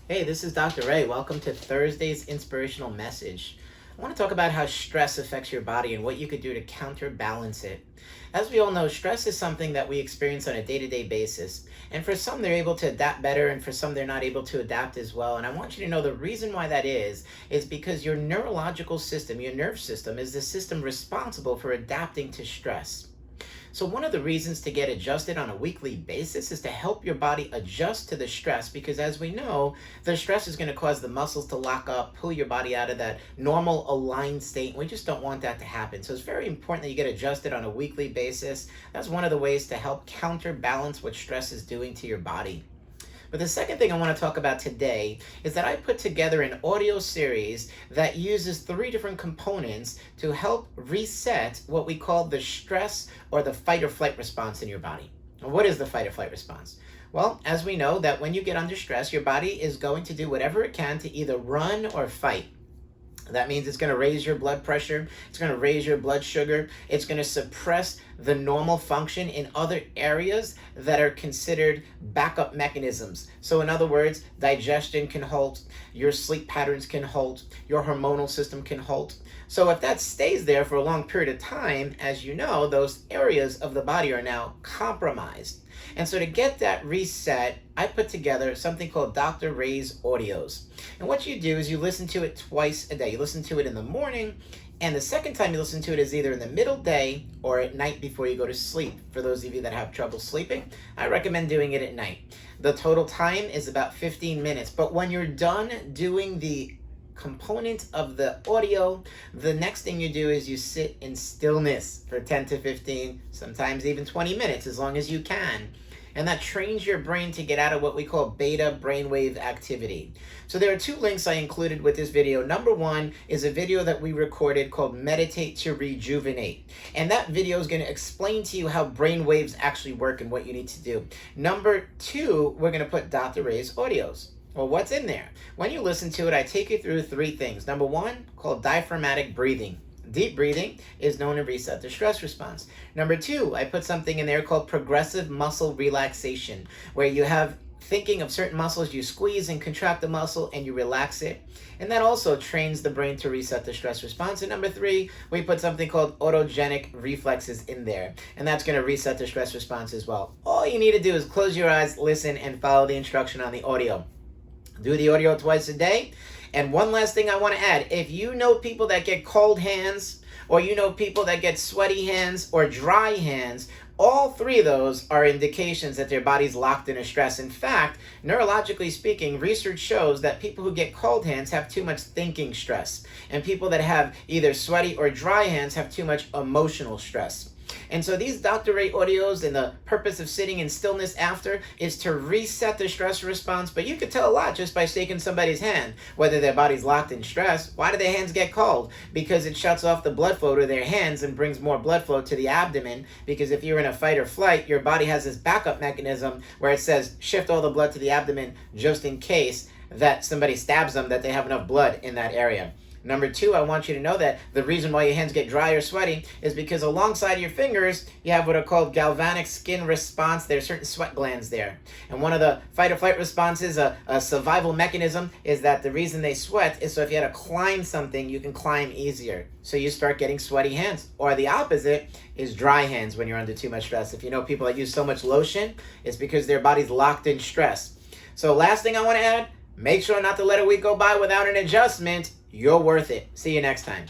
Hey, this is Dr. Ray. Welcome to Thursday's Inspirational Message. I want to talk about how stress affects your body and what you could do to counterbalance it. As we all know, stress is something that we experience on a day-to-day basis. And for some, they're able to adapt better, and for some, they're not able to adapt as well. And I want you to know the reason why that is because your neurological system, your nerve system, is the system responsible for adapting to stress. So one of the reasons to get adjusted on a weekly basis is to help your body adjust to the stress, because as we know, the stress is going to cause the muscles to lock up, pull your body out of that normal aligned state. And we just don't want that to happen. So it's very important that you get adjusted on a weekly basis. That's one of the ways to help counterbalance what stress is doing to your body. But the second thing I want to talk about today is that I put together an audio series that uses 3 different components to help reset what we call the stress or the fight or flight response in your body. And what is the fight or flight response? Well, as we know, that when you get under stress, your body is going to do whatever it can to either run or fight. That means it's going to raise your blood pressure, it's going to raise your blood sugar, it's going to suppress the normal function in other areas that are considered backup mechanisms. So in other words, digestion can halt, your sleep patterns can halt, your hormonal system can halt. So if that stays there for a long period of time, as you know, those areas of the body are now compromised. And so to get that reset, I put together something called Dr. Ray's Audios. And what you do is you listen to it twice a day. You listen to it in the morning, and the second time you listen to it is either in the middle day or at night before you go to sleep. For those of you that have trouble sleeping, I recommend doing it at night. The total time is about 15 minutes. But when you're done doing the component of the audio, the next thing you do is you sit in stillness for 10 to 15, sometimes even 20 minutes, as long as you can. And that trains your brain to get out of what we call beta brainwave activity. So there are 2 links I included with this video. Number 1 is a video that we recorded called Meditate to Rejuvenate. And that video is going to explain to you how brain waves actually work and what you need to do. Number 2, we're going to put Dr. Ray's Audios. Well, what's in there? When you listen to it, I take you through 3 things. Number 1, called diaphragmatic breathing. Deep breathing is known to reset the stress response. Number 2, I put something in there called progressive muscle relaxation, where you have thinking of certain muscles, you squeeze and contract the muscle and you relax it. And that also trains the brain to reset the stress response. And number 3, we put something called autogenic reflexes in there. And that's going to reset the stress response as well. All you need to do is close your eyes, listen, and follow the instruction on the audio. Do the audio twice a day. And one last thing I want to add, if you know people that get cold hands, or you know people that get sweaty hands or dry hands, all 3 of those are indications that their body's locked in a stress. In fact, neurologically speaking, research shows that people who get cold hands have too much thinking stress, and people that have either sweaty or dry hands have too much emotional stress. And so these Dr. Ray audios, and the purpose of sitting in stillness after is to reset the stress response. But you could tell a lot just by shaking somebody's hand, whether their body's locked in stress. Why do their hands get cold? Because it shuts off the blood flow to their hands and brings more blood flow to the abdomen. Because if you're in a fight or flight, your body has this backup mechanism where it says shift all the blood to the abdomen just in case that somebody stabs them, that they have enough blood in that area. Number 2, I want you to know that the reason why your hands get dry or sweaty is because alongside your fingers, you have what are called galvanic skin response. There are certain sweat glands there. And one of the fight or flight responses, a survival mechanism, is that the reason they sweat is so if you had to climb something, you can climb easier. So you start getting sweaty hands. Or the opposite is dry hands when you're under too much stress. If you know people that use so much lotion, it's because their body's locked in stress. So last thing I want to add, make sure not to let a week go by without an adjustment. You're worth it. See you next time.